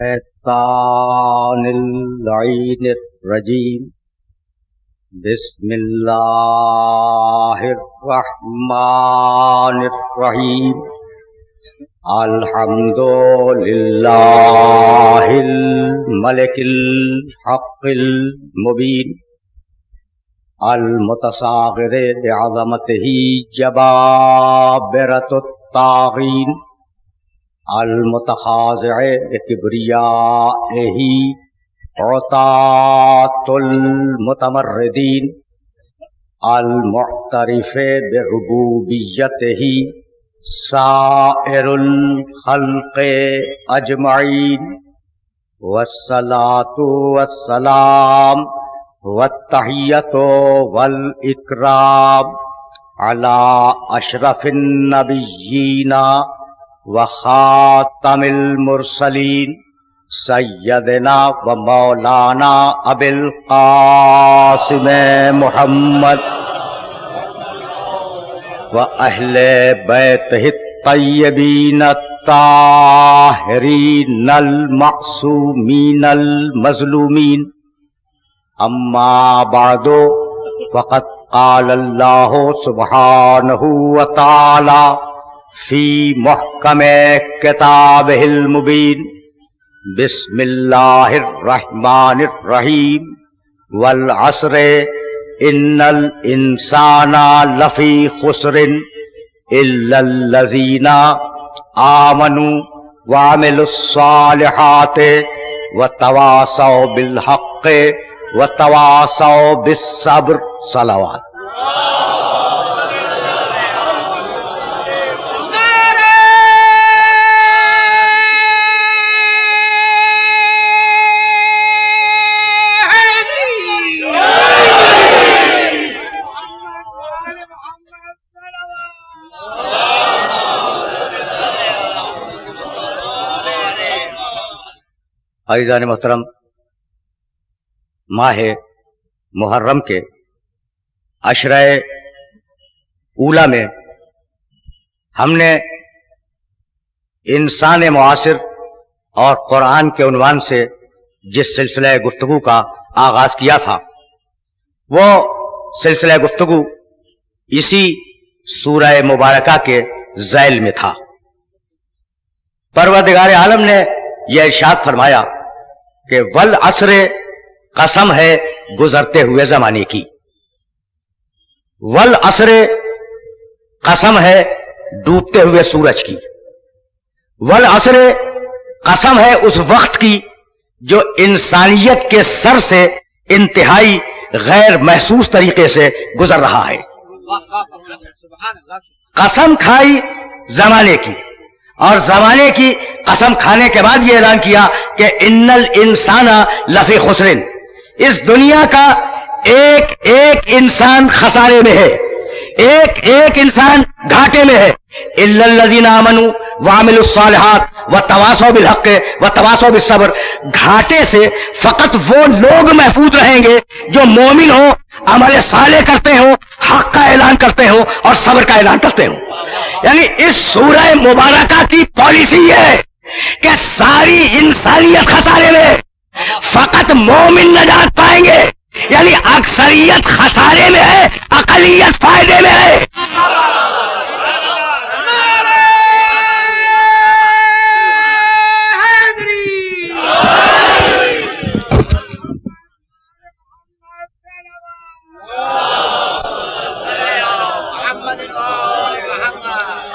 الشیطان اللعین الرجیم بسم اللہ الرحمن الرحیم الحمد للہ الملک الحق المبین المتصاغر بعظمتہ جبابرۃ الطاغین المتخاضع بکبریائہ عطاة المتمردین المعترف بربوبیتہ سائر الخلق اجمعین والصلاة والسلام والتحیۃ والاکرام علی اشرف النبیین وخاتم المرسلین سیدنا و مولانا ابی القاسم محمد و اہل بیتہ الطیبین الطاہرین المعصومین المظلومین اما بعد فقد قال اللہ سبحانہ وتعالی فی محکم کتابہ المبین بسم اللہ الرحمن الرحیم والعصر ان الانسان لفی خسر الا الذین آمنوا وعملوا الصالحات وتواصوا بالحق وتواصوا بالصبر صلوات. عزیزان محترم، ماہ محرم کے عشرہ اولا میں ہم نے انسان معاصر اور قرآن کے عنوان سے جس سلسلہ گفتگو کا آغاز کیا تھا، وہ سلسلہ گفتگو اسی سورہ مبارکہ کے ذیل میں تھا. پروردگار عالم نے یہ ارشاد فرمایا کہ والعصر قسم ہے گزرتے ہوئے زمانے کی، والعصر قسم ہے ڈوبتے ہوئے سورج کی، والعصر قسم ہے اس وقت کی جو انسانیت کے سر سے انتہائی غیر محسوس طریقے سے گزر رہا ہے. قسم کھائی زمانے کی، اور زمانے کی قسم کھانے کے بعد یہ اعلان کیا کہ ان الانسان لفی خسر، اس دنیا کا ایک ایک انسان خسارے میں ہے، ایک ایک انسان گھاٹے میں ہے. الا الذین آمنوا وعملوا الصالحات وتواصوا بالحق وتواصوا بالصبر، گھاٹے سے فقط وہ لوگ محفوظ رہیں گے جو مومن ہو، عمل صالح کرتے ہو، حق کا اعلان کرتے ہو اور صبر کا اعلان کرتے ہو. یعنی اس سورہ مبارکہ کی پالیسی یہ ہے کہ ساری انسانیت خسارے میں، فقط مومن نجات پائیں گے. یعنی اکثریت خسارے میں ہے، اقلیت فائدے میں ہے.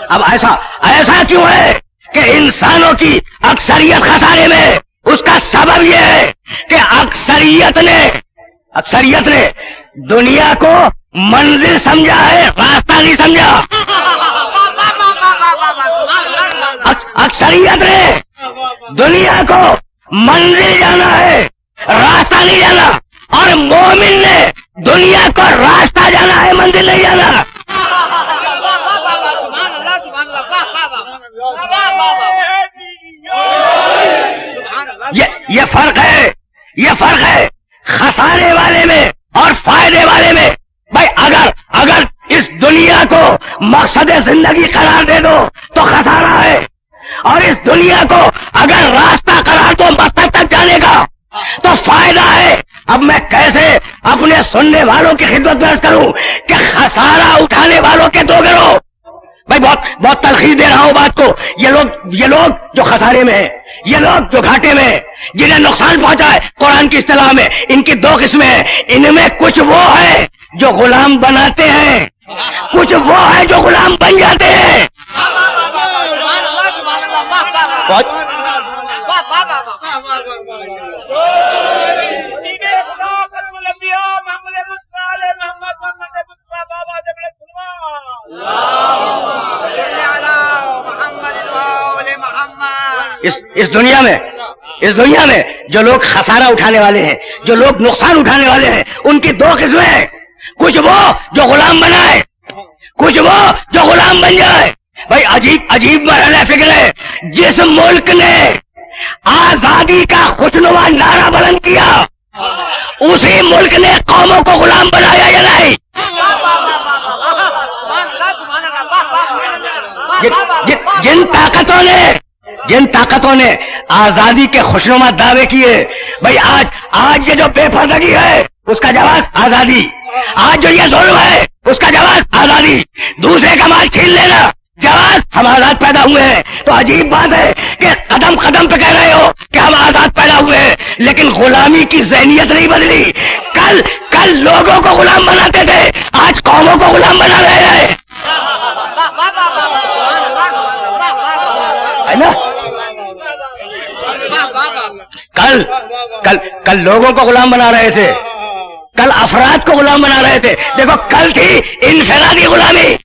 اب ایسا کیوں ہے کہ انسانوں کی اکثریت خسارے میں؟ اس کا سبب یہ ہے کہ اکثریت نے دنیا کو منزل سمجھا ہے، راستہ نہیں سمجھا. اکثریت نے دنیا کو منزل جانا ہے، راستہ نہیں جانا، اور مومن نے دنیا کو راستہ جانا ہے، منزل نہیں جانا. یہ فرق ہے خسارے والے میں اور فائدے والے میں. بھائی اگر اس دنیا کو مقصد زندگی قرار دے دو تو خسارہ ہے، اور اس دنیا کو اگر راستہ قرار سال تو مقصد تک جانے کا تو فائدہ ہے. اب میں کیسے اپنے سننے والوں کی خدمت میں عرض کروں کہ خسارہ اٹھانے والوں کے دو گروہ. بھائی بہت تلخیص دے رہا ہوں بات کو. یہ لوگ جو خسارے میں ہیں, یہ لوگ جو گھاٹے میں ہیں, جنہیں نقصان پہنچا ہے, قرآن کی اصطلاح میں ان کی دو قسمیں ہیں. ان میں کچھ وہ ہے جو غلام بناتے ہیں, کچھ وہ ہے جو غلام بن جاتے ہیں. اس دنیا میں جو لوگ خسارہ اٹھانے والے ہیں, جو لوگ نقصان اٹھانے والے ہیں, ان کی دو قسمیں ہیں. کچھ وہ جو غلام بنائے, کچھ وہ جو غلام بن جائے. بھائی عجیب مرحلہ فکر ہے. جس ملک نے آزادی کا خوشنما نعرہ بلند کیا, اسی ملک نے قوموں کو غلام بنایا یا نہیں؟ جن طاقتوں نے آزادی کے خوشنما دعوے کیے, بھائی آج یہ جو بے پردگی ہے اس کا جواز آزادی, آج جو یہ ظلم ہے اس کا جواز آزادی, دوسرے کا مال چھین لینا جواز, ہم آزاد پیدا ہوئے ہیں. تو عجیب بات ہے کہ قدم قدم پہ کہہ رہے ہو کہ ہم آزاد پیدا ہوئے ہیں, لیکن غلامی کی ذہنیت نہیں بدلی. کل لوگوں کو غلام بناتے تھے, آج قوموں کو غلام بنا رہے ہیں. کل لوگوں کو غلام بنا رہے تھے, کل افراد کو غلام بنا رہے تھے. دیکھو کل تھی انفرادی غلامی,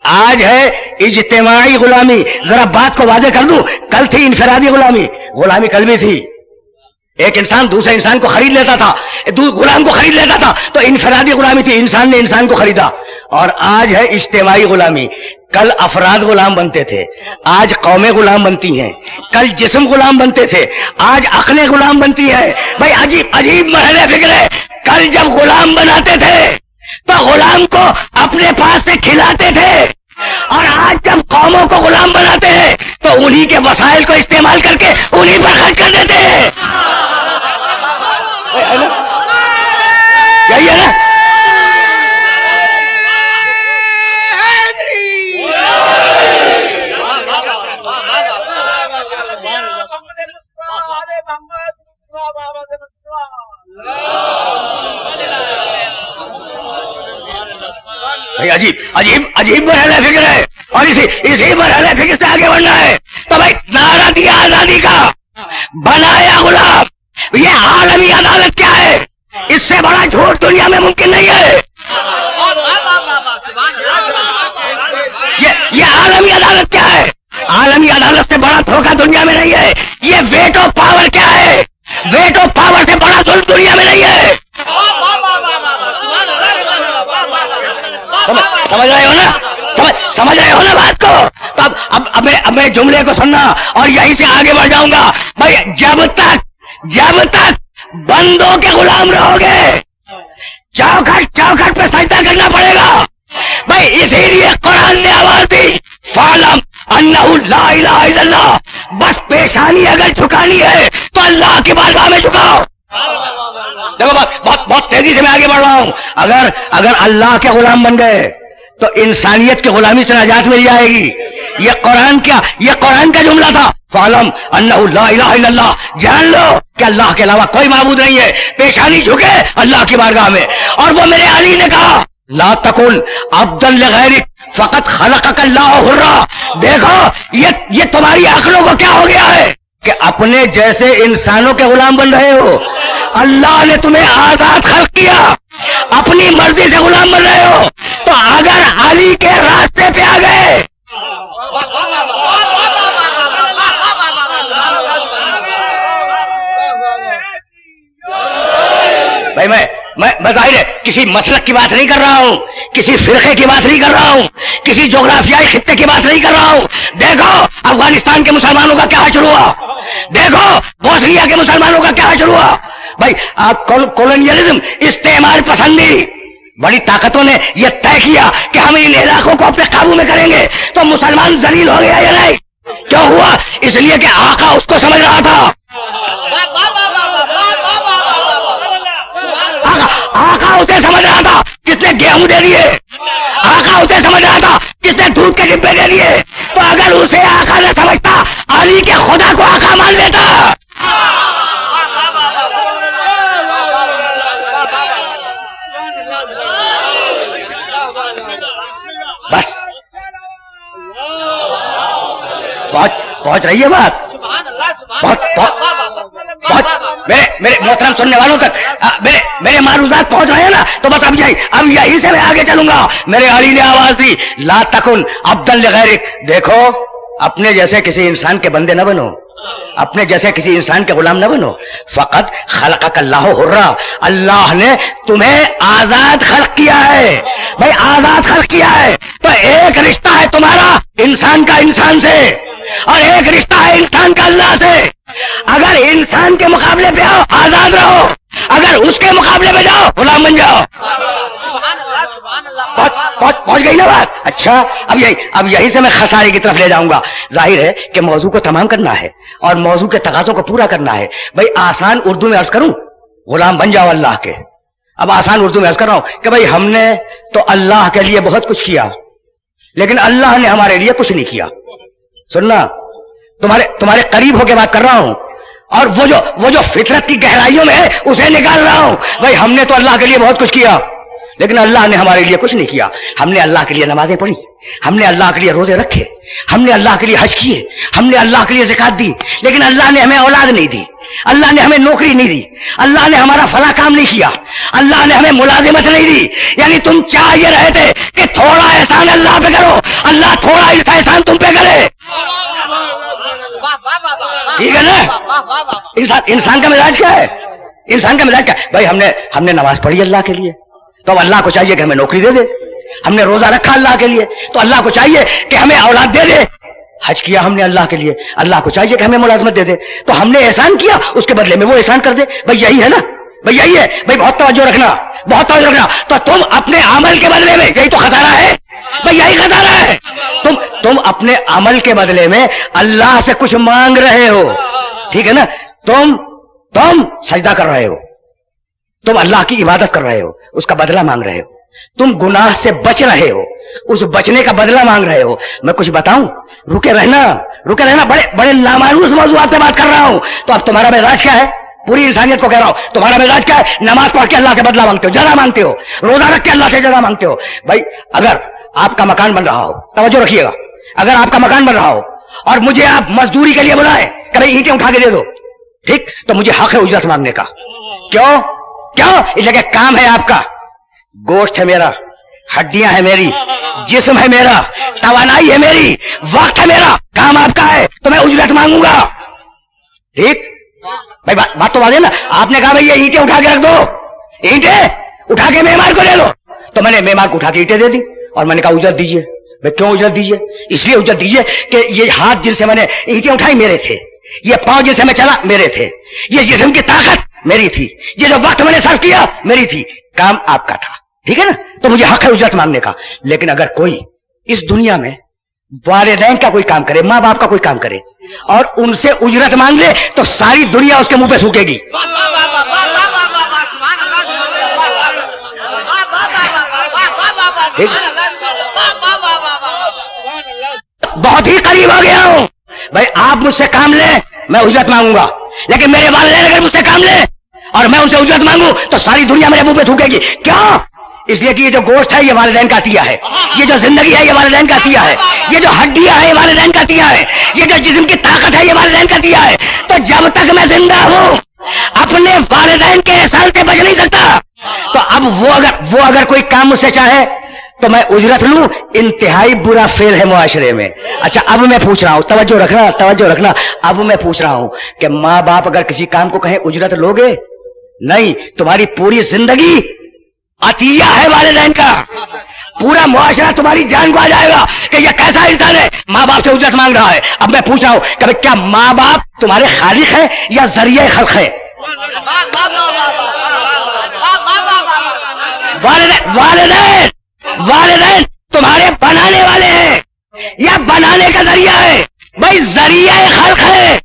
آج ہے اجتماعی غلامی. ذرا بات کو واضح کر دوں, کل تھی انفرادی غلامی کل بھی تھی. ایک انسان دوسرے انسان کو خرید لیتا تھا, غلام کو خرید لیتا تھا, تو انفرادی غلامی تھی, انسان نے انسان کو خریدا. اور آج ہے اجتماعی غلامی. کل افراد غلام بنتے تھے, آج قومیں غلام بنتی ہیں. کل جسم غلام بنتے تھے, آج عقلیں غلام بنتی ہیں. بھائی عجیب مرحلہ فکر ہے. کل جب غلام بناتے تھے تو غلام کو اپنے پاس سے کھلاتے تھے, اور آج جب قوموں کو غلام بناتے ہیں تو انہی کے وسائل کو استعمال کر کے انہی پر خرچ کر دیتے ہیں. یہی ہے نا. عجیب مرحلہ فکر ہے, اور اسی مرحلہ فکر سے آگے بڑھنا ہے. تو بھائی نعرہ دیا آزادی کا, بنایا غلام. یہ عالمی عدالت کیا ہے؟ اس سے بڑا جھوٹ دنیا میں ممکن نہیں ہے. یہ عالمی عدالت کیا ہے؟ عالمی عدالت سے بڑا دھوکہ دنیا میں نہیں ہے. یہ ویٹو پاور کیا ہے؟ ویٹو پاور سے بڑا ظلم دنیا میں نہیں ہے. سمجھ رہے ہو نا بات کو؟ اب میں جملے کو سننا اور یہیں سے آگے بڑھ جاؤں گا. بھائی جب تک بندوں کے غلام رہو گے, چوکھٹ پہ سجدہ کرنا پڑے گا. بھائی اسی لیے قرآن نے آواز دی, فَاعْلَمْ أَنَّهُ لَا إِلَٰهَ إِلَّا اللَّهُ. بس پیشانی اگر جھکانی ہے تو اللہ کی بارگاہ میں جھکاؤ. دیکھو بہت تیزی سے میں آگے بڑھ رہا ہوں. اگر اللہ کے غلام بن گئے تو انسانیت کی غلامی سے نجات مل جائے گی. یہ قرآن کا جملہ تھا, فَاعْلَمْ أَنَّهُ لَا إِلَٰهَ إِلَّا اللَّهُ. جان لو کہ اللہ کے علاوہ کوئی معبود نہیں ہے. پیشانی جھکے اللہ کی بارگاہ میں. اور وہ میرے علی نے کہا, لا تکن عبدا لغیرک فقط خلقک اللہ حرا. دیکھو یہ تمہاری عقلوں کو کیا ہو گیا ہے کہ اپنے جیسے انسانوں کے غلام بن رہے ہو. اللہ نے تمہیں آزاد خلق کیا, اپنی مرضی سے غلام بن رہے ہو. تو اگر علی کے راستے پہ آ گئے, بھائی میں ظاہر ہے کسی مسلک کی بات نہیں کر رہا ہوں, کسی فرقے کی بات نہیں کر رہا ہوں, کسی جغرافیائی خطے کی بات نہیں کر رہا ہوں. دیکھو افغانستان کے مسلمانوں کا کیا حشر ہوا, دیکھو بوسنیا کے مسلمانوں کا کیا حشر ہوا. بھائی کولونیلزم, استعمار پسندی, بڑی طاقتوں نے یہ طے کیا کہ ہم ان علاقوں کو اپنے قابو میں کریں گے. تو مسلمان ذلیل ہو گیا یا نہیں؟ کیوں ہوا؟ اس لیے کہ آقا اس کو سمجھ رہا تھا آقا اسے سمجھ رہا تھا جس نے گیہوں دے دیے، آقا اسے سمجھ رہا تھا جس نے دودھ کے ڈبے دے دیے، تو اگر اسے آقا نہ سمجھتا علی کے خدا کو آقا مان لیتا۔ بس پہنچ رہی ہے بات، میرے محترم سننے والوں تک میرے معروضات پہنچ رہے ہیں نا، تو بس اب یہی سے میں آگے چلوں گا۔ میرے علی نے آواز دی، لا تکن عبدا لغیرک، دیکھو اپنے جیسے کسی انسان کے بندے نہ بنو، اپنے جیسے کسی انسان کے غلام نہ بنو۔ فقط خلقک اللہ حرا، اللہ نے تمہیں آزاد خلق کیا ہے، بھائی آزاد خلق کیا ہے، تو ایک رشتہ ہے تمہارا انسان کا انسان سے، اور ایک رشتہ ہے انسان کا اللہ سے۔ اگر انسان کے مقابلے پہ آؤ آزاد رہو، اگر اس کے مقابلے پہ جاؤ غلام بن جاؤ۔ پہنچ گئی نا بات؟ اچھا اب یہی سے میں خسارے کی طرف لے جاؤں گا۔ ظاہر ہے کہ موضوع کو تمام کرنا ہے اور موضوع کے تقاضوں کو پورا کرنا ہے۔ بھائی آسان اردو میں عرض کروں، غلام بن جاؤ اللہ کے۔ اب آسان اردو میں عرض کر رہا ہوں کہ بھائی ہم نے تو اللہ کے لیے بہت کچھ کیا، لیکن اللہ نے ہمارے لیے کچھ نہیں کیا۔ سننا، تمہارے قریب ہو کے بات کر رہا ہوں، اور وہ جو فطرت کی گہرائیوں میں ہے اسے نکال رہا ہوں۔ بھائی ہم نے تو اللہ کے لیے بہت کچھ کیا، لیکن اللہ نے ہمارے لیے کچھ نہیں کیا۔ ہم نے اللہ کے لیے نمازیں پڑھی، ہم نے اللہ کے لیے روزے رکھے، ہم نے اللہ کے لیے حج کیے، ہم نے اللہ کے لیے زکات دی، لیکن اللہ نے ہمیں اولاد نہیں دی، اللہ نے ہمیں نوکری نہیں دی، اللہ نے ہمارا فلاں کام نہیں کیا، اللہ نے ہمیں ملازمت نہیں دی۔ یعنی تم چاہ یہ رہے تھے کہ تھوڑا احسان اللہ پہ کرو، اللہ تھوڑا اس احسان تم پہ کرے۔ ٹھیک ہے نا؟ انسان کا مزاج کیا ہے؟ انسان کا مزاج کیا ہے؟ بھائی ہم نے نماز پڑھی اللہ کے لیے، تو اب اللہ کو چاہیے کہ ہمیں نوکری دے دے۔ ہم نے روزہ رکھا اللہ کے لیے، تو اللہ کو چاہیے کہ ہمیں اولاد دے دے۔ حج کیا ہم نے اللہ کے لیے، اللہ کو چاہیے کہ ہمیں ملازمت دے دے۔ تو ہم نے احسان کیا، اس کے بدلے میں وہ احسان کر دے۔ بھائی یہی ہے نا، بھائی یہی ہے۔ بھائی بہت توجہ رکھنا، بہت توجہ رکھنا۔ تو تم اپنے عمل کے بدلے میں، یہی تو خسارہ ہے بھائی، یہی خسارہ ہے۔ تم اپنے عمل کے بدلے میں اللہ سے کچھ مانگ رہے ہو، ٹھیک ہے نا؟ تم سجدہ کر رہے ہو، تم اللہ کی عبادت کر رہے ہو، اس کا بدلہ مانگ رہے ہو۔ تم گناہ سے بچ رہے ہو، اس بچنے کا بدلہ مانگ رہے ہو۔ میں کچھ بتاؤں؟ رکے رہنا، بڑے لامعلوم موضوعات سے بات کر رہا ہوں۔ تو اب تمہارا مزاج کیا ہے؟ پوری انسانیت کو کہہ رہا ہوں، تمہارا مزاج کیا ہے؟ نماز پڑھ کے اللہ سے بدلہ مانگتے ہو، جزا مانگتے ہو، روزہ رکھ کے اللہ سے جزا مانگتے ہو۔ بھائی اگر آپ کا مکان بن رہا ہو، توجہ رکھیے گا، اگر آپ کا مکان بن رہا ہو اور مجھے آپ مزدوری کے لیے بلائیں کہ بھائی اینٹیں اٹھا کے دے دو، ٹھیک، تو مجھے حق ہے اجرت مانگنے کا۔ کیوں؟ اس لیے کہ کام ہے آپ کا، گوشت ہے میرا، ہڈیاں ہے میری، جسم ہے میرا، توانائی ہے میری، وقت ہے میرا، کام آپ کا ہے، تو میں اجرت مانگوں گا۔ ٹھیک بھائی، بات تو واضح نا؟ آپ نے کہا بھائی یہ اینٹیں اٹھا کے رکھ دو، اینٹیں اٹھا کے معمار کو دے دو، تو میں نے معمار کو اٹھا کے اینٹیں دے دی، اور میں نے کہا اجرت دیجیے۔ بھائی کیوں اجرت دیجیے؟ اس لیے اجرت دیجیے کہ یہ ہاتھ جن سے میں نے اینٹیں اٹھائی میرے تھے، یہ پاؤں جن سے میں چلا میرے تھے، یہ جسم کی طاقت میری تھی، یہ جو وقت میں نے صرف کیا میری تھی، کام آپ کا تھا، ٹھیک ہے نا؟ تو مجھے حق ہے اجرت مانگنے کا۔ لیکن اگر کوئی اس دنیا میں والدین کا کوئی کام کرے، ماں باپ کا کوئی کام کرے اور ان سے اجرت مانگ لے، تو ساری دنیا اس کے منہ پہ تھوکے گی۔ بہت ہی قریب ہو گیا ہوں بھائی، آپ مجھ سے کام لیں میں اجرت مانگوں گا، لیکن میرے والدین اگر مجھ سے کام لیں اور میں ان سے اجرت مانگوں تو ساری دنیا میرے منہ پہ تھوکے گی۔ کیوں؟ اس لیے کہ یہ جو گوشت ہے یہ والدین کا عطیہ ہے، یہ جو زندگی ہے یہ والدین کا عطیہ ہے، یہ جو ہڈیاں ہے یہ والدین کا عطیہ ہے، یہ جو جسم کی طاقت ہے یہ والدین کا عطیہ ہے۔ تو جب تک میں زندہ ہوں اپنے والدین کے احسان سے بچ نہیں سکتا۔ تو اب وہ اگر کوئی کام مجھ سے چاہے تو میں اجرت لوں، انتہائی برا فعل ہے معاشرے میں۔ اچھا اب میں پوچھ رہا ہوں، توجہ رکھنا، اب میں پوچھ رہا ہوں کہ ماں باپ اگر کسی کام کو کہیں اجرت لوگے؟ نہیں، تمہاری پوری زندگی عطیہ ہے والدین کا، پورا معاشرہ تمہاری جان کو آ جائے گا کہ یہ کیسا انسان ہے، ماں باپ سے اجرت مانگ رہا ہے۔ اب میں پوچھ رہا ہوں کہ کیا ماں باپ تمہارے خالق ہیں یا ذریعہ خلق ہے؟ والدین تمہارے بنانے والے ہیں یا بنانے کا ذریعہ ہے؟ بھائی ذریعہ خلق ہے،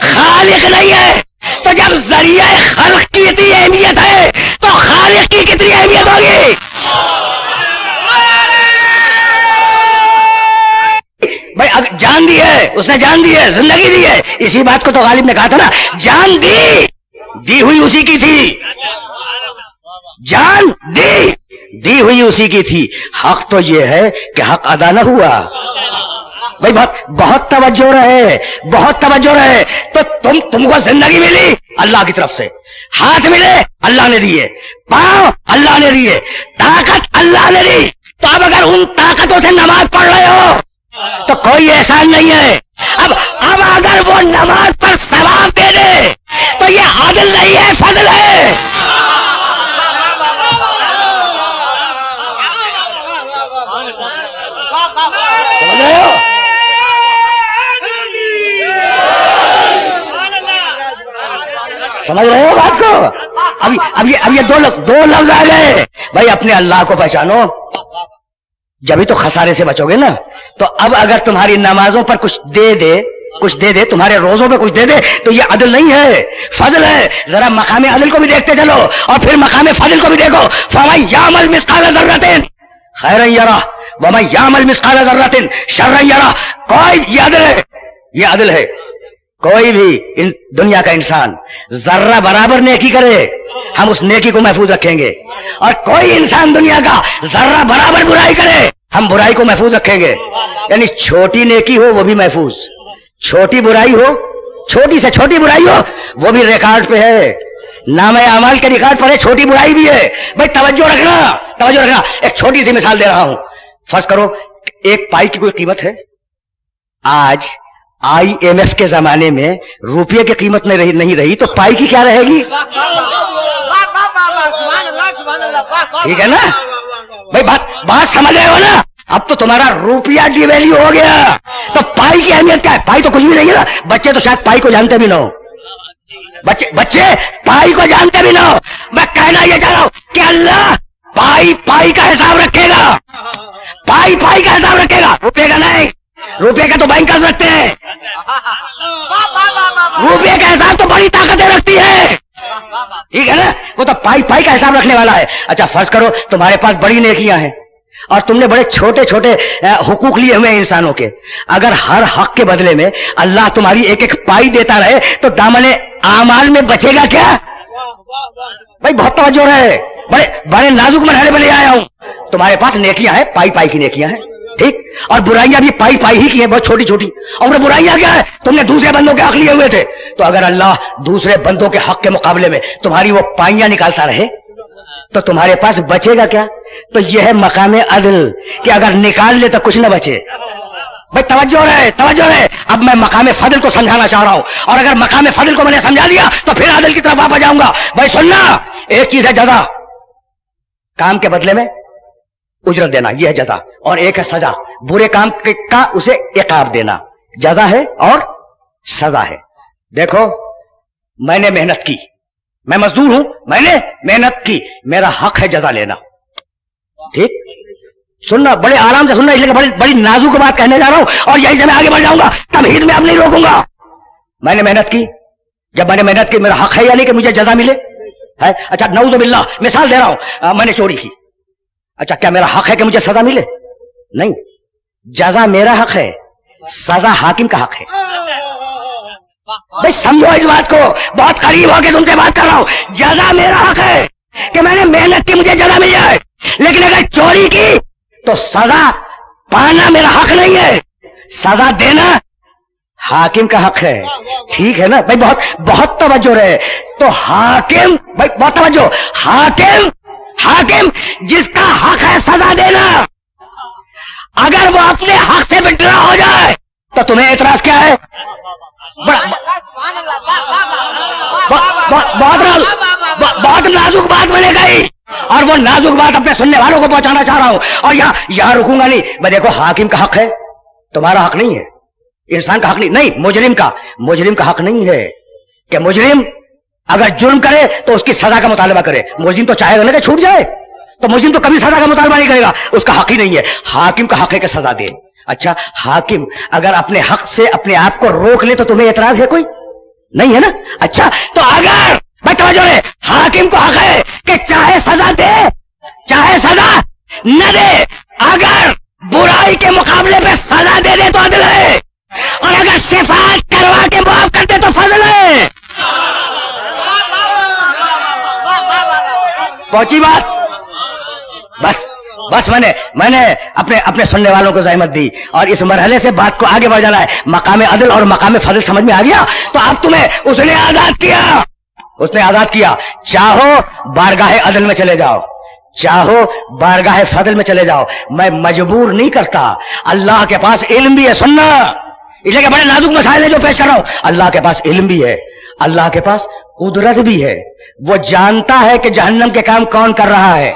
خالق نہیں ہے تو جب ذریعہ خلق کی اتنی اہمیت ہے تو خالق کی کتنی اہمیت ہوگی؟ بھائی جان دی ہے اس نے، جان دی ہے، زندگی دی ہے، اسی بات کو تو غالب نے کہا تھا نا، جان دی ہوئی اسی کی تھی، جان دی ہوئی اسی کی تھی، حق تو یہ ہے کہ حق ادا نہ ہوا۔ بھائی بہت توجہ رہے، بہت توجہ رہے۔ تو تم کو زندگی ملی اللہ کی طرف سے، ہاتھ ملے اللہ نے دیے، پاؤں اللہ نے دیے، طاقت اللہ نے دی، تو اب اگر ان طاقتوں سے نماز پڑھ رہے ہو تو کوئی احسان نہیں ہے۔ اب اگر وہ نماز پر ثواب دے دے تو یہ عدل نہیں ہے، فضل ہے۔ سمجھ رہے ہو بات کو؟ اب یہ دو لفظ آ گئے۔ بھائی اپنے اللہ کو پہچانو، جبھی تو خسارے سے بچو گے نا۔ تو اب اگر تمہاری نمازوں پر کچھ دے دے، تمہارے روزوں پہ کچھ دے دے تو یہ عدل نہیں ہے، فضل ہے۔ ذرا مقام عدل کو بھی دیکھتے چلو اور پھر مقام فضل کو بھی دیکھو۔ فَمَن يَعْمَلْ مِثْقَالَ ذَرَّةٍ خَيْرًا يَرَهُ وَمَن يَعْمَلْ مِثْقَالَ ذَرَّةٍ شَرًّا يَرَهُ۔ کوئی یہ عدل ہے، یہ عدل ہے۔ کوئی بھی دنیا کا انسان ذرہ برابر نیکی کرے ہم اس نیکی کو محفوظ رکھیں گے، اور کوئی انسان دنیا کا ذرہ برابر برائی کرے ہم برائی کو محفوظ رکھیں گے۔ یعنی چھوٹی نیکی ہو وہ بھی محفوظ، چھوٹی برائی ہو، چھوٹی سے چھوٹی برائی ہو وہ بھی ریکارڈ پہ ہے، نام اعمال کے ریکارڈ پر ہے، چھوٹی برائی بھی ہے۔ بھائی توجہ رکھنا، توجہ رکھنا۔ ایک چھوٹی سی مثال دے رہا ہوں۔ فرض کرو ایک پائی کی کوئی قیمت ہے، آج IMF کے زمانے میں روپیے کی قیمت نہیں رہی تو پائی کی کیا رہے گی؟ ٹھیک ہے نا بھائی، بات سمجھ رہے ہو نا؟ اب تو تمہارا روپیہ ڈی ویلیو ہو گیا تو پائی کی اہمیت کیا ہے؟ پائی تو کچھ بھی نہیں ہے نا۔ بچے تو شاید پائی کو جانتے بھی نہ ہو، بچے پائی کو جانتے بھی نہ ہو۔ میں کہنا یہ چاہ رہا ہوں کہ اللہ پائی کا حساب رکھے گا، پائی کا حساب رکھے گا، روپے کا نہیں۔ روپے کا تو بینکرز رکھتے ہیں، روپے کا حساب تو بڑی طاقتیں رکھتی ہے، ٹھیک ہے نا؟ وہ تو پائی کا حساب رکھنے والا ہے۔ اچھا فرض کرو تمہارے پاس بڑی نیکیاں ہیں اور تم نے بڑے چھوٹے چھوٹے حقوق لیے ہوئے ہیں انسانوں کے، اگر ہر حق کے بدلے میں اللہ تمہاری ایک ایک پائی دیتا رہے تو دامن اعمال میں بچے گا کیا؟ بھائی بہت توجہ رہے، بڑے نازک مرحلے میں لے آیا ہوں۔ تمہارے پاس نیکیاں ہیں، پائی کی نیکیاں ہیں، ٹھیک، اور برائیاں بھی پائی ہی کی ہیں، بہت چھوٹی چھوٹی۔ اور وہ برائیاں کیا ہے؟ تم نے دوسرے بندوں کے حق لیے ہوئے تھے، تو اگر اللہ دوسرے بندوں کے حق کے مقابلے میں تمہاری وہ پائیاں نکالتا رہے تو تمہارے پاس بچے گا کیا؟ تو یہ ہے مقام عدل کہ اگر نکال لے تو کچھ نہ بچے۔ بھائی توجہ رہے۔ اب میں مقام فضل کو سمجھانا چاہ رہا ہوں، اور اگر مقام فضل کو میں نے سمجھا دیا تو پھر عدل کی طرف واپس جاؤں گا۔ بھائی سننا، ایک چیز ہے جزا، کام کے بدلے میں اجرت دینا، یہ ہے جزا، اور ایک ہے سزا، برے کام کا اسے عقاب دینا، جزا ہے اور سزا ہے۔ دیکھو میں نے محنت کی، میں مزدور ہوں، میں نے محنت کی، میرا حق ہے جزا لینا، ٹھیک؟ سننا، بڑے آرام سے سننا، اس لیے بڑی نازک بات کہنے جا رہا ہوں اور یہی سے میں آگے بڑھ جاؤں گا، تمہید میں اب نہیں روکوں گا۔ میں نے محنت کی، جب میں نے محنت کی میرا حق ہے یا نہیں کہ مجھے جزا ملے؟ ہے؟ اچھا نعوذ باللہ، مثال دے رہا ہوں، میں نے چوری کی، اچھا کیا میرا حق ہے کہ مجھے سزا ملے؟ نہیں، جزا میرا حق ہے، سزا حاکم کا حق ہے۔ بھائی سمجھو اس بات کو، بہت قریب ہو کے تم سے بات کر رہا ہوں۔ جزا میرا حق ہے کہ میں نے محنت کی، مجھے جزا مل جائے، لیکن اگر چوری کی تو سزا پانا میرا حق نہیں ہے، سزا دینا حاکم کا حق ہے، ٹھیک ہے نا؟ بھائی بہت توجہ رہے۔ تو حاکم، بھائی بہت توجہ، حاکم جس کا حق ہے سزا دینا، اگر وہ اپنے حق سے وڈرا ہو جائے تو تمہیں اعتراض کیا ہے؟ بہت نازک بات میں نے کہی، اور وہ نازک بات اپنے سننے والوں کو پہنچانا چاہ رہا ہوں، اور یہاں رکوں گا نہیں۔ میں دیکھو حاکم کا حق ہے، تمہارا حق نہیں ہے، انسان کا حق نہیں، مجرم کا حق نہیں ہے کہ مجرم اگر جرم کرے تو اس کی سزا کا مطالبہ کرے۔ مجرم تو چاہے گا نا کہ چھوٹ جائے، تو مجرم تو کبھی سزا کا مطالبہ نہیں کرے گا، اس کا حق ہی نہیں ہے۔ حاکم کا حق ہے کہ سزا دے۔ اچھا حاکم اگر اپنے حق سے اپنے آپ کو روک لے تو تمہیں اعتراض ہے کوئی؟ نہیں ہے نا. اچھا تو اگر بھائی توجہ ہے, حاکم کو حق ہے کہ چاہے سزا دے چاہے سزا نہ دے, اگر برائی کے مقابلے پہ سزا دے دے تو عدل ہے, اور اگر شفاعت کروا کے معاف کر دے تو فضل ہے. پہنچی بات؟ بس میں نے اپنے سننے والوں کو زحمت دی اور اس مرحلے سے بات کو آگے بڑھ جانا ہے. مقام عدل اور مقام فضل سمجھ میں آ گیا تو اب تمہیں اس نے آزاد کیا. چاہو بارگاہ عدل میں چلے جاؤ, چاہو بارگاہ فضل میں چلے جاؤ, میں مجبور نہیں کرتا. اللہ کے پاس علم بھی ہے, سننا اس لیے کہ بڑے نازک مسائل ہیں جو پیش کر رہا ہوں. اللہ کے پاس علم بھی ہے, اللہ کے پاس قدرت بھی ہے. وہ جانتا ہے کہ جہنم کے کام کون کر رہا ہے,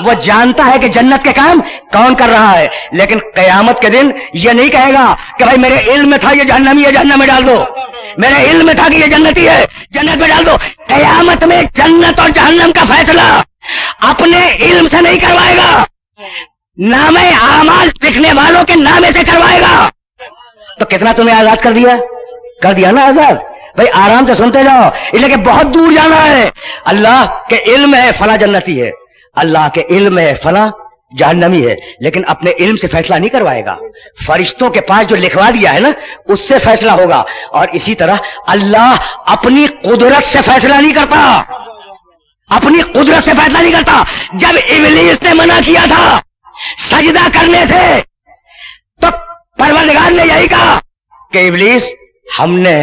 وہ جانتا ہے کہ جنت کے کام کون کر رہا ہے. لیکن قیامت کے دن یہ نہیں کہے گا کہ بھائی میرے علم میں تھا یہ جہنمی ہے, جہنم میں ڈال دو, میرے علم میں تھا کہ یہ جنتی ہے, جنت میں ڈال دو. قیامت میں جنت اور جہنم کا فیصلہ اپنے علم سے نہیں کروائے گا, نامے اعمال لکھنے والوں کے نامے سے کروائے گا. تو کتنا تمہیں آزاد کر دیا نا آزاد. بھائی آرام سے سنتے جاؤ, اس لیے کہ بہت دور جانا ہے. اللہ کے علم ہے فلاں جنتی ہے, اللہ کے علم میں فلاں جہنمی ہے, لیکن اپنے علم سے فیصلہ نہیں کروائے گا. فرشتوں کے پاس جو لکھوا دیا ہے نا اس سے فیصلہ ہوگا. اور اسی طرح اللہ اپنی قدرت سے فیصلہ نہیں کرتا, اپنی قدرت سے فیصلہ نہیں کرتا. جب ابلیس نے منع کیا تھا سجدہ کرنے سے تو پروردگار نے یہی کہا کہ ابلیس ہم نے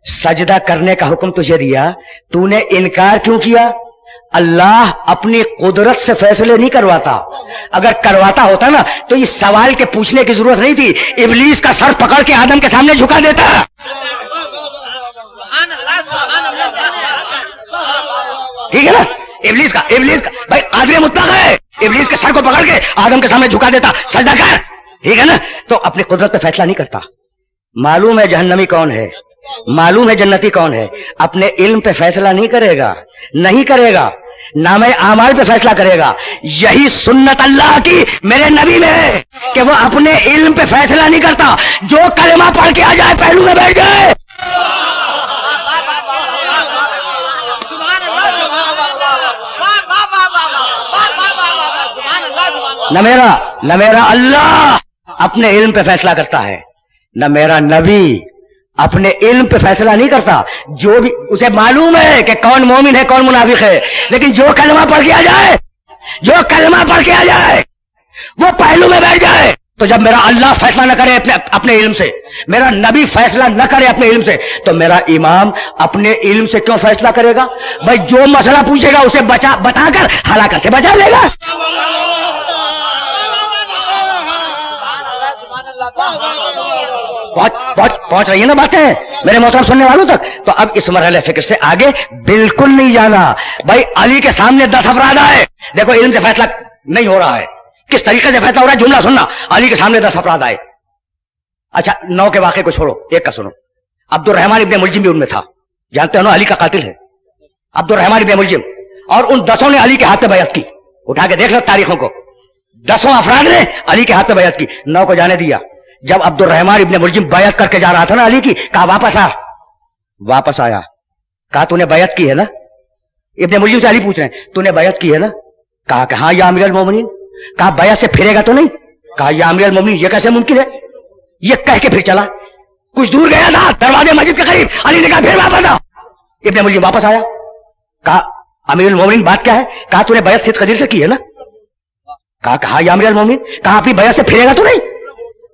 سجدہ کرنے کا حکم تجھے دیا, تو نے انکار کیوں کیا؟ اللہ اپنی قدرت سے فیصلے نہیں کرواتا. اگر کرواتا ہوتا نا تو اس سوال کے پوچھنے کی ضرورت نہیں تھی, ابلیس کا سر پکڑ کے آدم کے سامنے جھکا دیتا. ٹھیک ہے نا, ابلیس کا بھائی قادر مطلق ہے, ابلیس کے سر کو پکڑ کے آدم کے سامنے جھکا دیتا, سجدہ کر. ٹھیک ہے نا, تو اپنی قدرت پہ فیصلہ نہیں کرتا. معلوم ہے جہنمی کون ہے, معلوم ہے جنتی کون ہے, اپنے علم پہ فیصلہ نہیں کرے گا, نامہ اعمال پہ فیصلہ کرے گا. یہی سنت اللہ کی میرے نبی میں ہے کہ وہ اپنے علم پہ فیصلہ نہیں کرتا. جو کلمہ پڑھ کے آ جائے پہلو میں بیٹھ جائے. نہ میرا اللہ اپنے علم پہ فیصلہ کرتا ہے, نہ میرا نبی اپنے علم پہ فیصلہ نہیں کرتا. جو بھی اسے معلوم ہے کہ کون مومن ہے کون منافق ہے, لیکن جو کلمہ پڑھ کے آ جائے وہ پہلو میں بیٹھ جائے. تو جب میرا اللہ فیصلہ نہ کرے اپنے علم سے, میرا نبی فیصلہ نہ کرے اپنے علم سے, تو میرا امام اپنے علم سے کیوں فیصلہ کرے گا؟ بھائی جو مسئلہ پوچھے گا اسے بتا کر ہلاکت سے بچا لے گا. پہنچ رہی ہے نا باتیں میرے محترم سننے والوں تک؟ تو اب اس مرحلے فکر سے آگے بالکل نہیں جانا. بھائی علی کے سامنے 10 افراد آئے, دیکھو علم سے فیصلہ نہیں ہو رہا ہے, کس طریقے سے فیصلہ ہو رہا ہے جملہ سننا. علی کے سامنے 10 افراد آئے. اچھا 9 کے واقعے کو چھوڑو, ایک کا سنو. عبد الرحمن ابن ملجم بھی ان میں تھا, جانتے ہو نا علی کا قاتل ہے عبد الرحمن ابن ملجم, اور ان 10 نے علی کے ہاتھ پہ بیعت کی. اٹھا کے دیکھ لو تاریخوں کو, 10 افراد نے علی کے ہاتھ پہ بیعت کی, 9 کو جانے دیا. جب عبد الرحمن ابن ملجم بیعت کر کے جا رہا تھا نا علی کی, کہا واپس آیا. کہا تو نے بیعت کی ہے نا؟ ابن ملجم سے علی پوچھ رہے ہیں تو نے بیعت کی ہے نا؟ کہا کہ ہاں یا امیر المومنین. کہا بیعت سے پھرے گا تو نہیں؟ کہا یا امیر المومنین یہ کیسے ممکن ہے؟ یہ کہہ کے پھر چلا. کچھ دور گیا تھا دروازے مسجد کے قریب, علی نے کہا پھر واپس آ. ابن ملجم واپس آیا. کہا امیر المومنین بات کیا ہے؟ کہا تو نے بیعت صدق دل سے کی ہے نا؟ کہا کہ ہاں یا امیر المومنین. کہا اپنی بیعت سے پھرے گا تو نہیں؟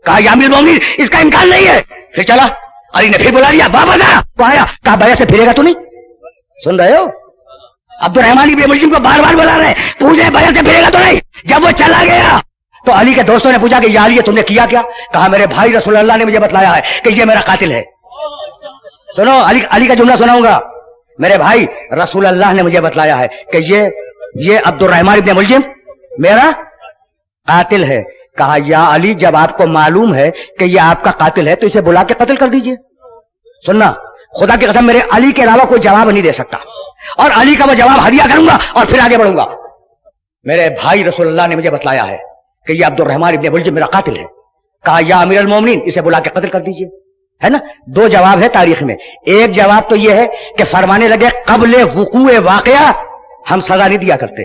کہا یا امیر المومنین اس کا امکان نہیں ہے. پھر چلا. علی نے پھر بلا لیا, واپس آیا. وہ آیا, کہا بیعت سے پھرے گا تو نہیں؟ سن رہے ہو؟ عبد الرحمن ابن ملجم کو بار بار بلا رہے, پوچھ رہے بیعت سے پھرے گا تو نہیں. جب وہ چلا گیا تو علی کے دوستوں نے پوچھا کہ یا علی تم نے کیا کیا؟ کہا میرے بھائی رسول اللہ نے مجھے بتلایا ہے کہ یہ میرا قاتل ہے. سنو علی کا جملہ سناؤں گا. میرے بھائی رسول اللہ نے مجھے بتلایا ہے کہ یہ عبد الرحمن ابن ملجم میرا قاتل ہے. کہا یا علی جب آپ کو معلوم ہے کہ یہ آپ کا قاتل ہے تو اسے بلا کے قتل کر دیجئے. سننا, خدا کی قسم میرے علی کے علاوہ کوئی جواب نہیں دے سکتا, اور علی کا میں جواب ہدیہ کروں گا اور پھر آگے بڑھوں گا. میرے بھائی رسول اللہ نے مجھے بتلایا ہے کہ یہ عبد الرحمن ابن ملجم میرا قاتل ہے. کہا یا امیر المومنین اسے بلا کے قتل کر دیجئے. ہے نا. دو جواب ہے تاریخ میں. ایک جواب تو یہ ہے کہ فرمانے لگے قبل وقوع واقعہ ہم سزا نہیں دیا کرتے.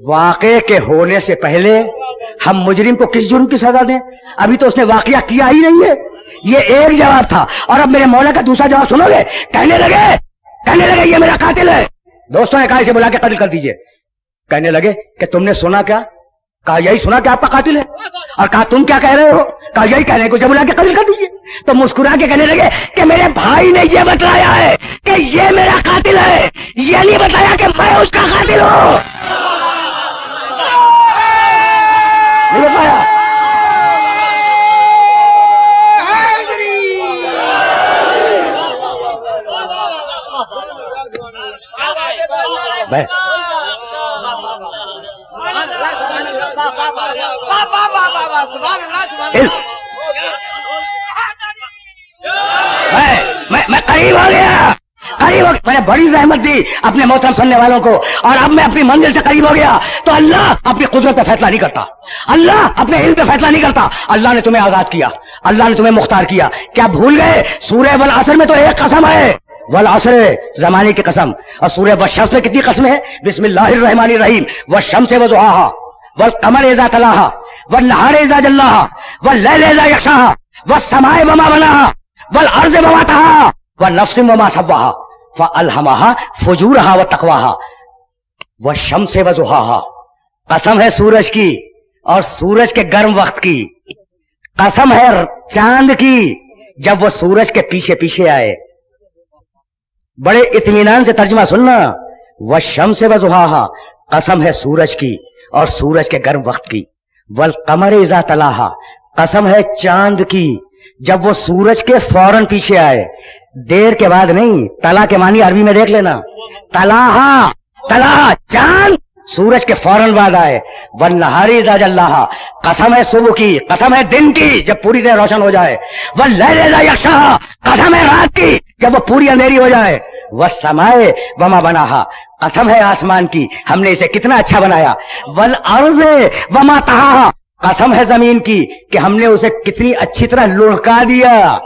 واقعے کے ہونے سے پہلے ہم مجرم کو کس جرم کی سزا دیں؟ ابھی تو اس نے واقعہ کیا ہی نہیں ہے. یہ ایک جواب تھا. اور اب میرے مولا کا دوسرا جواب سنو گے. کہنے لگے یہ میرا قاتل ہے. دوستوں نے کہا اسے بلا کے قتل کر دیجئے. کہنے لگے کہ تم نے سنا کیا؟ کہا یہی سنا کہ آپ کا قاتل ہے. اور کہا تم کیا کہہ رہے ہو؟ کہا یہی کہہ رہے ہیں کہ بلا کے قتل کر دیجئے. تو مسکرا کے کہنے لگے کہ میرے بھائی نے یہ بتلایا ہے کہ یہ میرا قاتل ہے, یہ نہیں بتایا کہ میں اس کا قاتل ہوں. نہیں بتایا. میں قریب ہو گیا. میں نے بڑی زحمت دی اپنے محترم سننے والوں کو, اور اب میں اپنی منزل سے قریب ہو گیا. تو اللہ اپنی قدرت پہ فیصلہ نہیں کرتا, اللہ اپنے علم پہ فیصلہ نہیں کرتا. اللہ نے تمہیں آزاد کیا, اللہ نے تمہیں مختار کیا. کیا بھول گئے سورہ والعصر میں تو ایک قسم ہے, والعصر زمانے کی قسم. اور سورہ والشمس میں کتنی قسمیں ہیں؟ بسم اللہ الرحمن الرحیم. والشمس وضحاها والقمر اذا تلاها والنهار اذا جلاها والليل اذا يغشاها والسماء وما بناها والارض وما طحاها ونفس وما سواها فالهمها فجورها وتقواها والشمس وضحاها. قسم ہے سورج کی اور سورج کے گرم وقت کی. قسم ہے چاند کی جب وہ سورج کے پیچھے پیچھے آئے. بڑے اطمینان سے ترجمہ سننا. والشمس وضحاها, قسم ہے سورج کی اور سورج کے گرم وقت کی. والقمر اذا تلاها, قسم ہے چاند کی جب وہ سورج کے فوراً پیچھے آئے, دیر کے بعد نہیں. تلا کے معنی عربی میں دیکھ لینا. تلا چاند سورج کے فوراً بعد آئے. والنہار اذا جلاها, قسم ہے صبح کی, قسم ہے دن کی جب پوری طرح روشن ہو جائے. واللیل اذا یغشاها, قسم ہے رات کی جب وہ پوری اندھیری ہو جائے. والسماء وما بناها, قسم ہے آسمان کی, ہم نے اسے کتنا اچھا بنایا. والارض وما طحاها, قسم ہے زمین کی کہ ہم نے اسے کتنی اچھی طرح لڑکا دیا.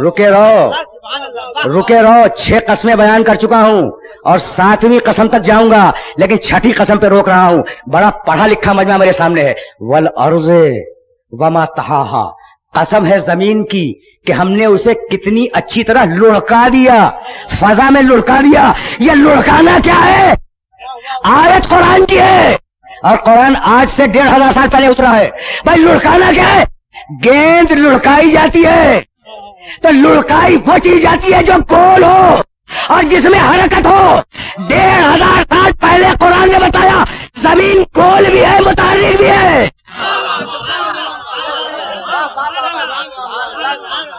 رکے رہو 6 قسمیں بیان کر چکا ہوں اور 7ویں قسم تک جاؤں گا, لیکن 6ٹھی قسم پہ روک رہا ہوں. بڑا پڑھا لکھا مجمع میرے سامنے ہے. والارض وما طحاها, قسم ہے زمین کی کہ ہم نے اسے کتنی اچھی طرح لڑکا دیا, فضا میں لڑکا دیا. یہ لڑکانا کیا ہے؟ آیت قرآن کی ہے اور قرآن آج سے 1500 سال پہلے اترا ہے. بھائی لڑکانا کیا ہے؟ گیند لڑکائی جاتی ہے تو لڑکائی وہ چیز جاتی ہے جو گول ہو اور جس میں حرکت ہو. 1500 سال پہلے قرآن نے بتایا زمین گول بھی ہے, متحرک بھی ہے.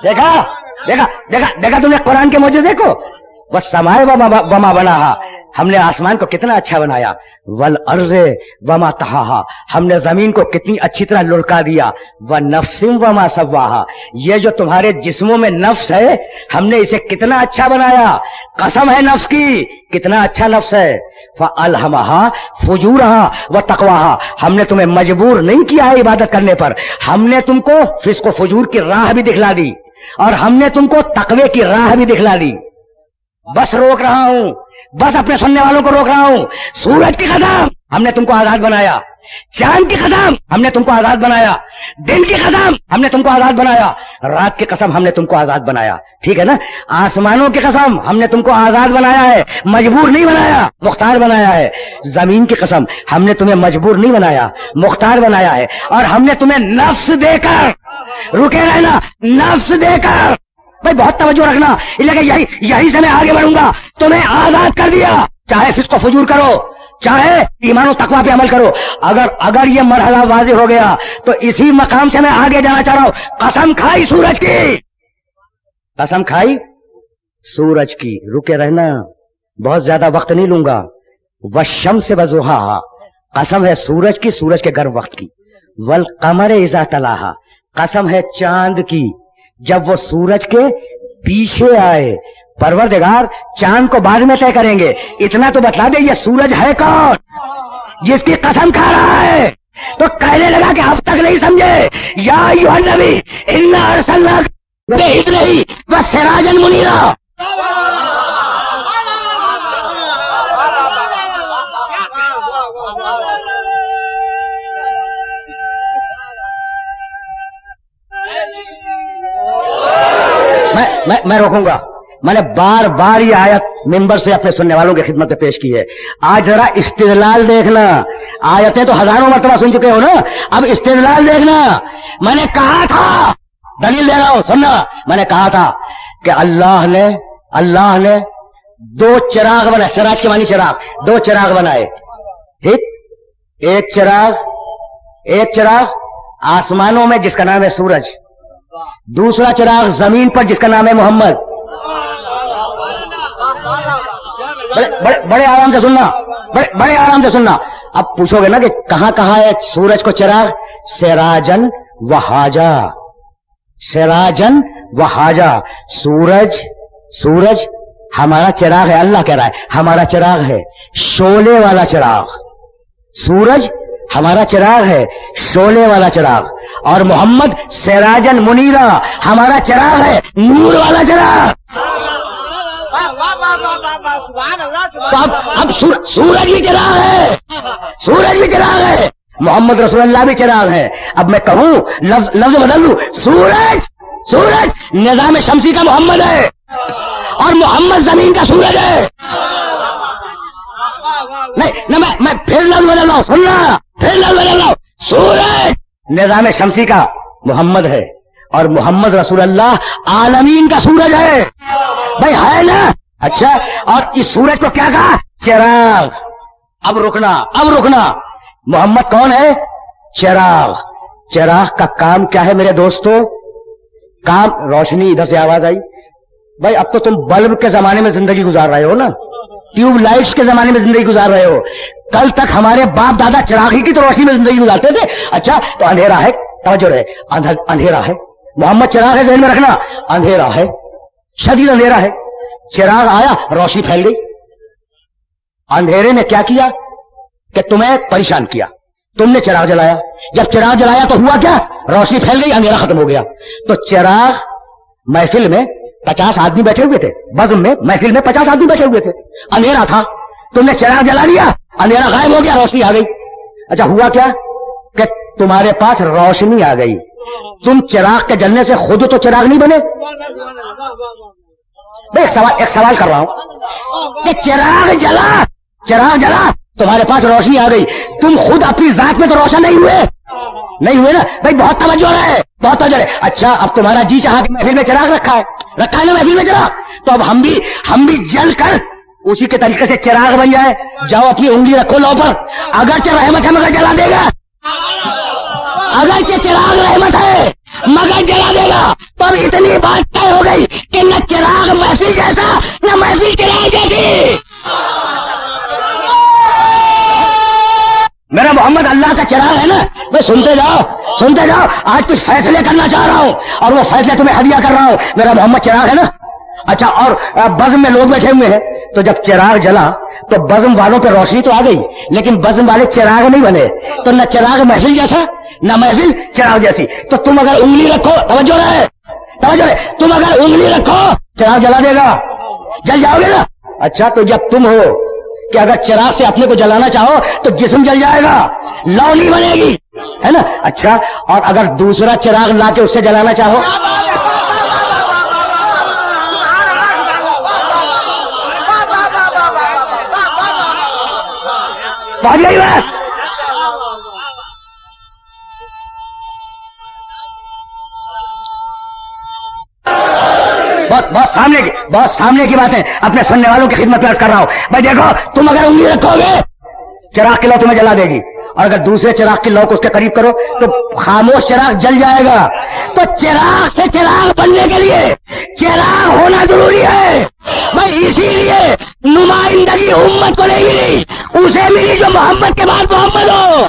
دیکھا تم نے قرآن کے معجزے کو. والسماء وما بناها, ہم نے آسمان کو کتنا اچھا بنایا. والارض وما طحاها, ہم نے زمین کو کتنی اچھی طرح لڑکا دیا. ونفس وما سواها, یہ جو تمہارے جسموں میں نفس ہے ہم نے اسے کتنا اچھا بنایا. قسم ہے نفس کی, کتنا اچھا نفس ہے. فالهمها فجورها وتقواها, ہم نے تمہیں مجبور نہیں کیا ہے عبادت کرنے پر, ہم نے تم کو فسق و فجور کی راہ بھی دکھلا دی اور ہم نے تم کو تقوی کی راہ بھی دکھلا دی. بس روک رہا ہوں, بس اپنے سننے والوں کو روک رہا ہوں. سورج کی قسم ہم نے تم کو آزاد بنایا, چاند کی قسم ہم نے تم کو آزاد بنایا, دن کی قسم ہم نے تم کو آزاد بنایا, رات کی قسم ہم نے تم کو آزاد بنایا. ٹھیک ہے نا. آسمانوں کی قسم ہم نے تم کو آزاد بنایا ہے, مجبور نہیں بنایا, مختار بنایا ہے. زمین کی قسم ہم نے تمہیں مجبور نہیں بنایا, مختار بنایا ہے. اور ہم نے تمہیں نفس دے کر, رکے رہنا, نفس دے کر, بھائی بہت توجہ رکھنا, یہی سے میں آگے بڑھوں گا, تمہیں آزاد کر دیا. چاہے فسق و فجور کرو, چاہے ایمان و تقوی پہ عمل کرو. اگر یہ مرحلہ واضح ہو گیا تو اسی مقام سے میں آگے جانا چاہ رہا ہوں. قسم کھائی سورج کی, قسم کھائی سورج کی. رکے رہنا, بہت زیادہ وقت نہیں لوں گا. والشمس وضحاها, قسم ہے سورج کی, سورج کے گرم وقت کی. والقمر اذا تلاها, قسم ہے چاند کی جب وہ سورج کے پیچھے آئے. پروردگار چاند کو بعد میں طے کریں گے, اتنا تو بتلا دے یہ سورج ہے کون جس کی قسم کھا رہا ہے. تو کہنے لگا کہ اب تک نہیں سمجھے، یا ایھا النبی انا ارسلناک بالحکمۃ وسراجا منیرا. میں روکوں گا. میں نے بار بار یہ آیت ممبر سے اپنے سننے والوں کی خدمت میں پیش کی ہے. آج ذرا استدلال دیکھنا. آیتیں تو ہزاروں مرتبہ سن چکے ہو نا، اب استدلال دیکھنا. میں نے کہا تھا، دلیل دے رہا ہوں سننا، میں نے کہا تھا کہ اللہ نے دو چراغ بنائے. سراج کے معنی چراغ. دو چراغ بنائے، ٹھیک. ایک چراغ آسمانوں میں جس کا نام ہے سورج، دوسرا چراغ زمین پر جس کا نام ہے محمد. بڑے آرام سے سننا، بڑے آرام سے سننا. اب پوچھو گے نا کہ کہاں کہاں ہے سورج کو چراغ؟ سراجن وہاجا. سراجن وہاجا. سورج ہمارا چراغ ہے. اللہ کہہ رہا ہے ہمارا چراغ ہے شعلے والا چراغ. سورج ہمارا چراغ ہے شعلے والا چراغ، اور محمد سراجن منیرا ہمارا چراغ ہے نور والا چراغ. اب سورج بھی چراغ ہے، سورج بھی چراغ ہے، محمد رسول اللہ بھی چراغ ہے. اب میں کہوں لفظ بدل دوں، سورج نظام شمسی کا محمد ہے اور محمد زمین کا سورج ہے. نہیں میں پھر لفظ بدل رہا ہوں، سننا، پھر لفظ بدل رہا ہوں. سورج نظام شمسی کا محمد ہے اور محمد رسول اللہ عالمین کا سورج ہے. بھائی ہے نا؟ اچھا، اور اس سورج کو کیا کہا؟ چراغ. اب رکنا. محمد کون ہے؟ چراغ کا کام کیا ہے میرے دوستو؟ کام روشنی. ادھر سے آواز آئی. بھائی اب تو تم بلب کے زمانے میں زندگی گزار رہے ہو نا، ٹیوب لائٹس کے زمانے میں زندگی گزار رہے ہو. کل تک ہمارے باپ دادا چراغ ہی کی تو روشنی میں زندگی گزارتے تھے. اچھا تو اندھیرا ہے، توجہ رہے، اندھیرا ہے. محمد چراغ ہے، ذہن میں رکھنا. اندھیرا ہے، شدید اندھیرا ہے. چراغ آیا، روشنی پھیل گئی. اندھیرے نے کیا کیا کہ تمہیں پریشان کیا. تم نے چراغ جلایا. جب چراغ جلایا تو ہوا کیا؟ روشنی پھیل گئی، اندھیرا ختم ہو گیا. تو چراغ محفل میں 50 آدمی بیٹھے ہوئے تھے، بزم میں محفل میں 50 آدمی بیٹھے ہوئے تھے، اندھیرا تھا. تم نے چراغ جلا لیا، اندھیرا غائب ہو گیا، روشنی آ گئی. اچھا ہوا کیا کہ تمہارے پاس روشنی آ گئی. تم چراغ کے جلنے سے خود تو چراغ نہیں بنے. ایک سوال کر رہا ہوں کہ چراغ جلا تمہارے پاس روشنی آ گئی، تم خود اپنی ذات میں تو روشن نہیں ہوئے نا. بھائی بہت توجہ ہے. اچھا اب تمہارا جی چاہا کہ محفل میں چراغ رکھا ہے نا محفل میں چراغ، تو اب ہم بھی جل کر اسی کے طریقے سے چراغ بن جائے. جاؤ اپنی انگلی رکھو لو پر، اگرچہ رحمت ہے مگر جلا دے گا. اگرچہ چراغ رحمت ہے مگر جلا دے گا. تو اب اتنی بات طے ہو گئی کہ نہ چراغ محفل جیسا نہ محفل چراغ جیسی. میرا محمد اللہ کا چراغ ہے نا. میں سنتے جاؤ. آج کچھ فیصلے کرنا چاہ رہا ہوں اور وہ فیصلے تمہیں ہدیہ کر رہا ہوں. میرا محمد چراغ ہے نا. اچھا اور بزم میں لوگ بیٹھے ہوئے ہیں، تو جب چراغ جلا تو بزم والوں پہ روشنی تو آ گئی، لیکن بزم والے چراغ نہیں بنے. تو نہ چراغ محفل جیسا نہ محفل چراغ جیسی. تو تم اگر انگلی رکھو، توجہ رہے، تم اگر انگلی رکھو چراغ جلا دے گا، جل جاؤ گے نا. اچھا تو جب تم ہو کہ اگر چراغ سے اپنے کو جلانا چاہو تو جسم جل جائے گا، لو نہیں بنے گی، ہے نا. اچھا اور اگر دوسرا چراغ لا کے اس سے جلانا چاہو، پہنچ گئی بات. بہت سامنے کی باتیں اپنے سننے والوں کی خدمت میں کر رہا ہوں. بھائی دیکھو، تم اگر انگلی رکھو گے چراغ کی لو تمہیں جلا دے گی، اور اگر دوسرے چراغ کی لو کو اس کے قریب کرو تو خاموش چراغ جل جائے گا. تو چراغ سے چراغ بننے کے لیے چراغ ہونا ضروری ہے. بھائی اسی لیے نمائندگی امت کو نہیں ملی، اسے ملی جو محمد کے بعد محمد ہو.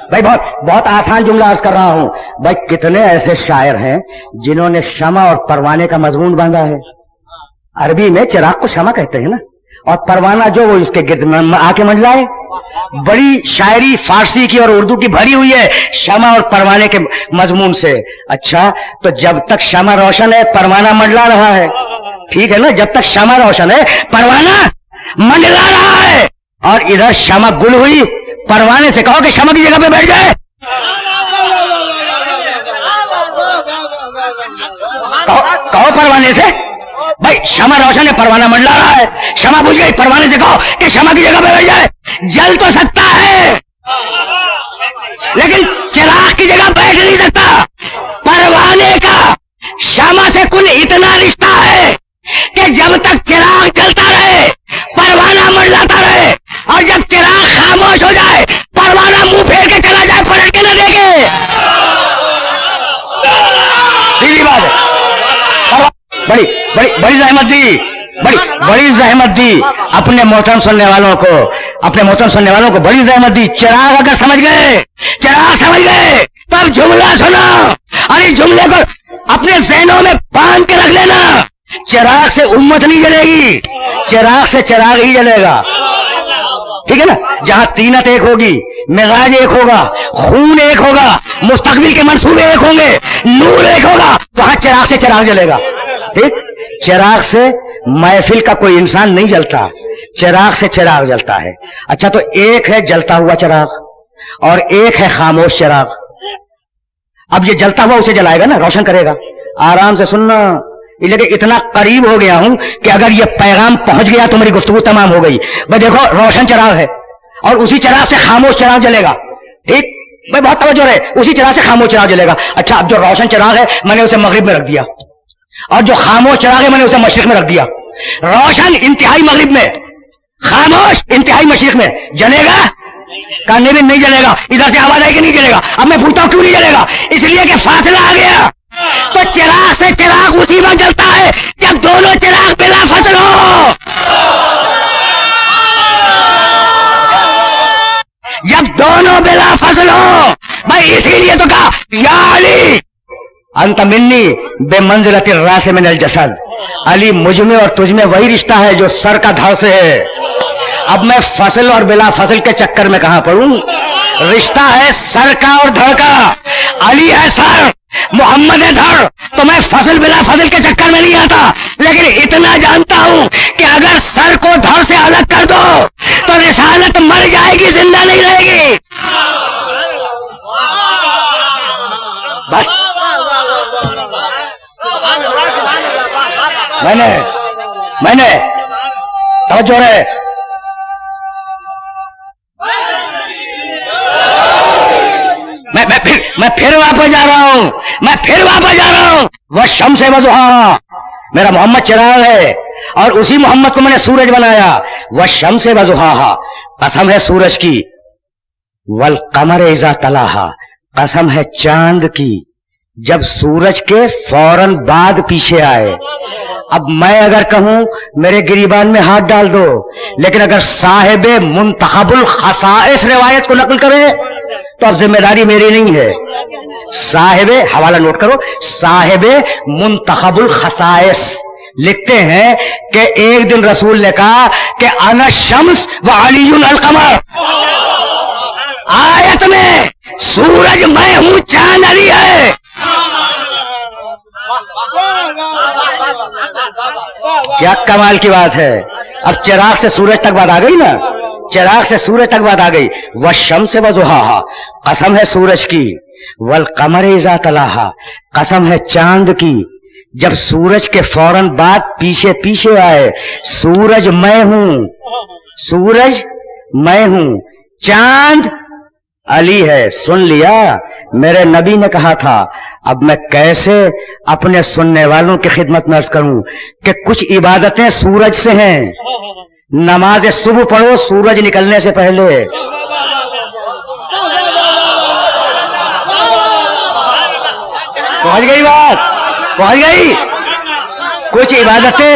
بھائی بہت آسان جملہ عرض کر رہا ہوں. بھائی کتنے ایسے شاعر ہیں جنہوں نے شمع اور پروانے کا مضمون باندھا ہے. عربی میں چراغ کو شمع کہتے ہیں نا, اور پروانہ جو وہ اس کے گرد آ کے منڈلائے. بڑی شاعری فارسی کی اور اردو کی بھری ہوئی ہے شمع اور پروانے کے مضمون سے. اچھا تو جب تک شمع روشن ہے پروانہ منڈلا رہا ہے, ٹھیک ہے نا, جب تک شمع روشن ہے پروانہ منڈلا رہا ہے. اور ادھر شمع گل ہوئی, پروانے سے کہو کہ شمع کی جگہ پہ بیٹھ جائے, کہو پروانے سے بھائی شمع روشن ہے پروانہ منڈلا رہا ہے, شمع بجھ گئی, پروانے سے کہو کہ شمع کی جگہ پہ بیٹھ جائے. جل تو سکتا ہے لیکن چراغ کی جگہ بیٹھ نہیں سکتا. پروانے کا شمع سے کل اتنا رشتہ ہے کہ جب تک چراغ جلتا رہے پروانہ منڈلاتا رہے, اور جب چراغ خاموش ہو جائے پروانہ منہ پھیر کے چلا جائے, پلٹ کے نہ دیکھے. سیدھی بات ہے. بڑی بڑی بڑی زحمت دی, بڑی زحمت دی اپنے محترم سننے والوں کو بڑی زحمت دی. چراغ اگر سمجھ گئے تب جملہ سنا, اور اس جملے کو اپنے ذہنوں میں باندھ کے رکھ لینا. چراغ سے امت نہیں جلے گی, چراغ سے چراغ ہی جلے گا, ٹھیک ہے نا. جہاں طینت ایک ہوگی, مزاج ایک ہوگا, خون ایک ہوگا, مستقبل کے منصوبے ایک ہوں گے, نور ایک ہوگا, وہاں چراغ سے چراغ جلے گا. ٹھیک, چراغ سے محفل کا کوئی انسان نہیں جلتا, چراغ سے چراغ جلتا ہے. اچھا تو ایک ہے جلتا ہوا چراغ اور ایک ہے خاموش چراغ. اب یہ جلتا ہوا اسے جلائے گا نا, روشن کرے گا. آرام سے سننا, لیکن اتنا قریب ہو گیا ہوں کہ اگر یہ پیغام پہنچ گیا تو میری گفتگو تمام ہو گئی. بھائی دیکھو روشن چراغ ہے اور اسی چراغ سے خاموش چراغ جلے گا. ٹھیک بھائی, بہت توجہ رہے, اسی چراغ سے خاموش چراغ جلے گا. اچھا اب جو روشن چراغ ہے میں نے اسے مغرب میں رکھ دیا, اور جو خاموش چراغ ہے میں نے اسے مشرق میں رکھ دیا. روشن انتہائی مغرب میں, خاموش انتہائی مشرق میں. جلے گا کہنے بھی نہیں جلے گا. ادھر سے آواز آئے کہ نہیں جلے گا. اب میں پوچھتا ہوں کیوں نہیں جلے گا؟ اس لیے کہ فاصلہ آ گیا. تو چراغ سے چراغ اسی وقت جلتا ہے جب دونوں چراغ بلا فاصل ہو, جب دونوں بلا فاصل ہو. بھائی اسی لیے تو کہا یا علی انت منی بے منزلت الراس من الجسد. علی مجھ میں اور تجھ میں وہی رشتہ ہے جو سر کا دھڑ سے ہے. اب میں فصل اور بلا فصل کے چکر میں کہاں پڑوں؟ رشتہ ہے سر کا اور دھڑ کا. علی ہے سر, محمد ہے دھڑ. تو میں فصل بلا فصل کے چکر میں نہیں آتا, لیکن اتنا جانتا ہوں کہ اگر سر کو دھڑ سے الگ کر دو تو رسالت مر جائے گی, زندہ نہیں رہے گی. بس میں نے توجہ رہے, میں پھر واپس جا رہا ہوں. وہ شمس وضحاہا, میرا محمد چراغ ہے اور اسی محمد کو میں نے سورج بنایا. وہ شمس وضحاہا, قسم ہے سورج کی. والقمر اذا تلاہا, قسم ہے چاند کی جب سورج کے فوراً بعد پیچھے آئے. اب میں اگر کہوں میرے گریبان میں ہاتھ ڈال دو, لیکن اگر صاحب منتخب الخصائص روایت کو نقل کرے تو اب ذمہ داری میری نہیں ہے. صاحب, حوالہ نوٹ کرو, صاحب منتخب الخصائص لکھتے ہیں کہ ایک دن رسول نے کہا کہ انا الشمس وعلی القمر. آیت میں سورج میں ہوں, چاند علی ہے. کیا کمال کی بات ہے. اب چراغ سے سورج تک بات آ گئی نا, چراغ سے سورج تک بات آ گئی. والشمس وضحاہا, قسم ہے سورج کی. والقمر اذا تلاہا, قسم ہے چاند کی جب سورج کے فوراً بعد پیچھے پیچھے آئے. سورج میں ہوں, سورج میں ہوں, چاند علی ہے. سن لیا, میرے نبی نے کہا تھا. اب میں کیسے اپنے سننے والوں کی خدمت میں عرض کروں کہ کچھ عبادتیں سورج سے ہیں. نماز صبح پڑھو سورج نکلنے سے پہلے. پہنچ گئی بات, پہنچ گئی. کچھ عبادتیں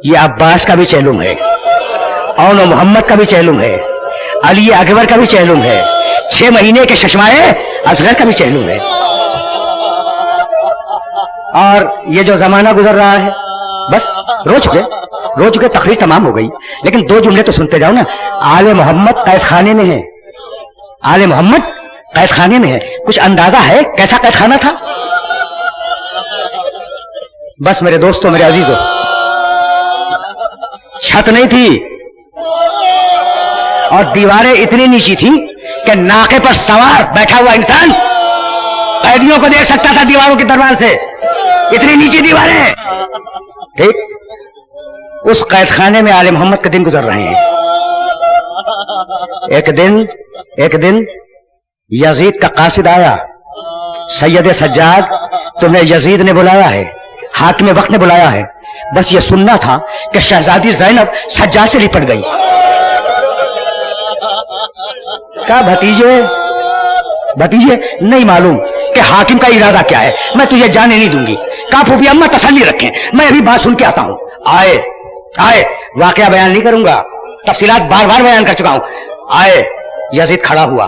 یہ عباس کا بھی چہلم ہے, اون محمد کا بھی چہلم ہے, علی اکبر کا بھی چہلم ہے, 6 مہینے کے ششمائے اصغر کا بھی چہلم ہے. اور یہ جو زمانہ گزر رہا ہے, بس رو چکے, تقریر تمام ہو گئی, لیکن 2 جملے تو سنتے جاؤ نا. آل محمد قید خانے میں ہے, آل محمد قید خانے میں ہے. کچھ اندازہ ہے کیسا قید خانہ تھا؟ بس میرے دوستوں, میرے عزیزوں, چھت نہیں تھی اور دیواریں اتنی نیچی تھی کہ ناقے پر سوار بیٹھا ہوا انسان قیدیوں کو دیکھ سکتا تھا دیواروں کے درمیان سے, اتنی نیچی دیواریں. ٹھیک, اس قید خانے میں آل محمد کے دن گزر رہے ہیں. ایک دن یزید کا قاصد آیا, سید سجاد تمہیں یزید نے بلایا ہے, حاکم وقت نے بلایا ہے. بس یہ سننا تھا کہ شہزادی زینب سجاد سے لپٹ گئی. کہا بھتیجے نہیں معلوم کہ حاکم کا ارادہ کیا ہے, میں تجھے جانے نہیں دوں گی. کہا پھوپھی اماں تسلی رکھیں, میں ابھی بات سن کے آتا ہوں. آئے واقعہ بیان نہیں کروں گا, تفصیلات بار بار بیان کر چکا ہوں. آئے, یزید کھڑا ہوا,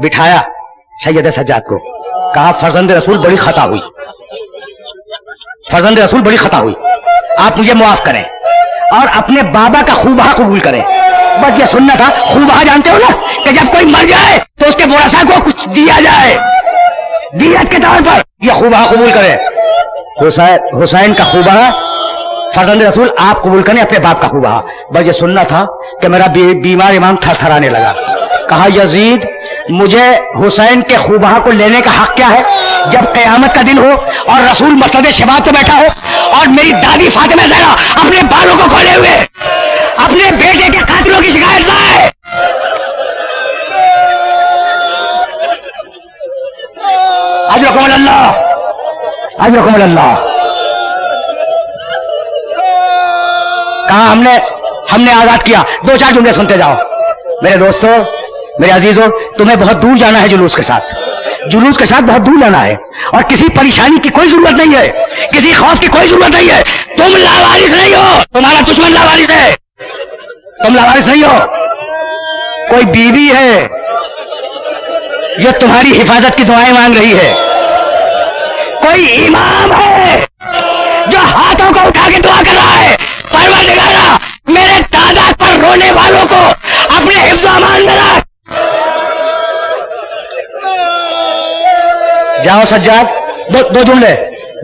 بٹھایا سید سجاد کو, کہا فرزند رسول بڑی خطا ہوئی, آپ مجھے معاف کریں اور اپنے بابا کا خوبہ قبول کریں. بس یہ سننا تھا. خوبہ جانتے ہو نا کہ جب کوئی مر جائے تو اس کے ورثاء کو کچھ دیا جائے دیت کے طور پر. یہ خوبہ قبول کرے. حسین کا خوبہ فرزند رسول آپ قبول کریں اپنے باپ کا خوبہ. بس یہ سننا تھا کہ میرا بیمار امام تھر تھرانے لگا. کہا یزید مجھے حسین کے خوبہ کو لینے کا حق کیا ہے جب قیامت کا دن ہو اور رسول مسند شباب پہ بیٹھا ہو اور میری دادی فاطمہ زہرا اپنے بالوں کو کھولے ہوئے اپنے بیٹے کے قاتلوں کی شکایت لائے. اجرکم اللہ. کہا ہم نے آزاد کیا. 2-4 جملے سنتے جاؤ. میرے دوستو, میرے عزیزوں, تمہیں بہت دور جانا ہے جلوس کے ساتھ بہت دور جانا ہے, اور کسی پریشانی کی کوئی ضرورت نہیں ہے, کسی خوف کی کوئی ضرورت نہیں ہے. تم لاوارث نہیں ہو, تمہارا دشمن لاوارث ہے. تم لاوارث نہیں ہو. کوئی بیوی ہے جو تمہاری حفاظت کی دعائیں مانگ رہی ہے. کوئی امام ہے جو ہاتھوں کو اٹھا کے دعا کر رہا ہے, پروردگارا میرے دادا پر رونے والوں کو اپنے حفظ و امان میں رکھ. جاؤ سجاد, 2 جملے.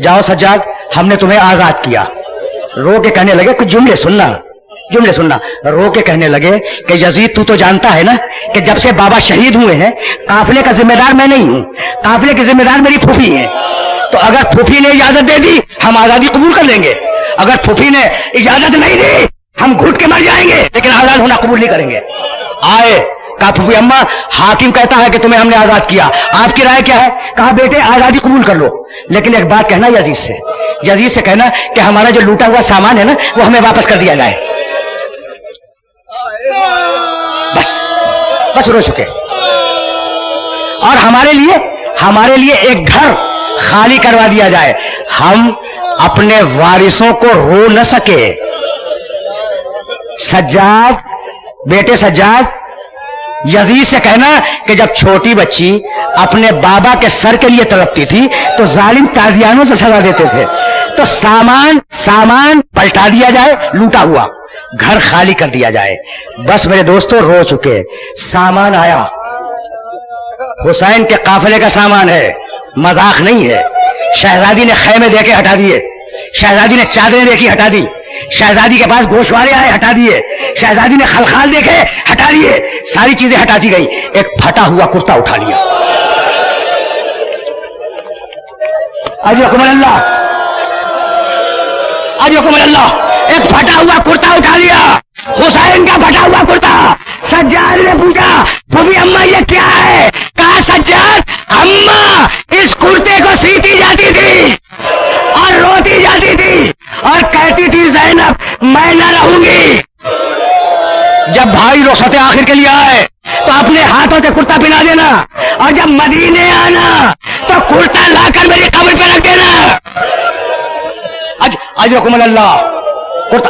جاؤ سجاد, ہم نے تمہیں آزاد کیا. رو کے کہنے لگے, کچھ جملے سننا, رو کے کہنے لگے کہ یزید تو جانتا ہے نا کہ جب سے بابا شہید ہوئے ہیں قافلے کا ذمہ دار میں نہیں ہوں, قافلے کی ذمہ دار میری پھوپھی ہے. تو اگر پھوپھی نے اجازت دے دی ہم آزادی قبول کر لیں گے, اگر پھوپھی نے اجازت نہیں دی ہم گھٹ کے مر جائیں گے, لیکن آزاد ہونا قبول نہیں کریں گے. آئے, کہا پھوپھی اماں حاکم کہتا ہے کہ تمہیں ہم نے آزاد کیا, آپ کی رائے کیا ہے؟ کہا بیٹے آزادی قبول کر لو, لیکن ایک بات کہنا یزید سے کہنا کہ ہمارا جو لوٹا ہوا سامان ہے نا وہ ہمیں واپس کر دیا جائے. بس رو چکے. اور ہمارے لیے ایک گھر خالی کروا دیا جائے. ہم اپنے وارثوں کو رو نہ سکے. بیٹے سجاد, یزید سے کہنا کہ جب چھوٹی بچی اپنے بابا کے سر کے لیے تڑپتی تھی تو ظالم تازیانوں سے سزا دیتے تھے, تو سامان پلٹا دیا جائے, لوٹا ہوا گھر خالی کر دیا جائے. بس میرے دوستوں رو چکے. سامان آیا, حسین کے قافلے کا سامان ہے, مذاق نہیں ہے. شہزادی نے خیمے دے کے ہٹا دیے, شہزادی نے چادریں دیکھی ہٹا دی, شہزادی کے پاس گوشوارے آئے ہٹا دیے, شہزادی نے خلخال دیکھے ہٹا دیے, ساری چیزیں ہٹا دی گئی. ایک پھٹا ہوا کرتا اٹھا لیا. اجرکم اللہ, ایک پھٹا ہوا کرتا اٹھا لیا, حسین کا پھٹا ہوا کرتا. سجاد نے پوچھا پھوپھی اماں یہ کیا ہے؟ کہا سجاد اماں اس کرتے کو سیتی جاتی تھی اور روتی جاتی تھی اور کہتی تھی زینب میں نہ رہوں گی. جب بھائی رخصت آخر کے لیے آئے تو اپنے ہاتھوں سے کرتا پہنا دینا, اور جب مدینے آنا تو کرتا لا کر میری قبر پہ رکھ دینا. اجرکم اللہ. کرتا